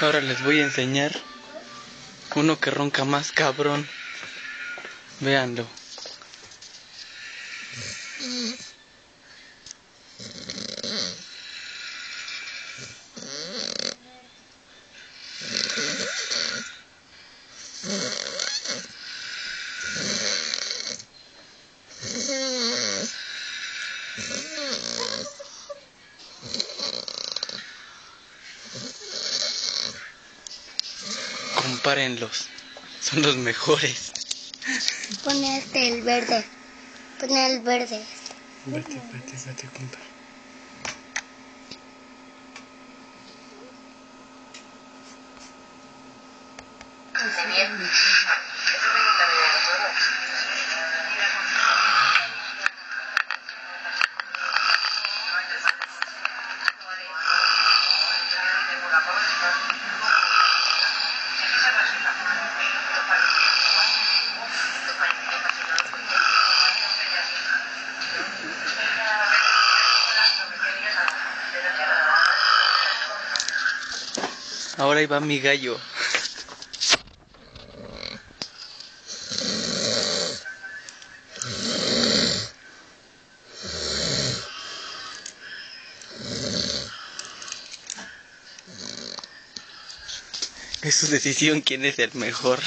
Ahora les voy a enseñar uno que ronca más cabrón. Véanlo. Compárenlos, son los mejores. Pone el verde. Pone el verde. Vete, compa. Ahora ahí va mi gallo. Es su decisión quién es el mejor.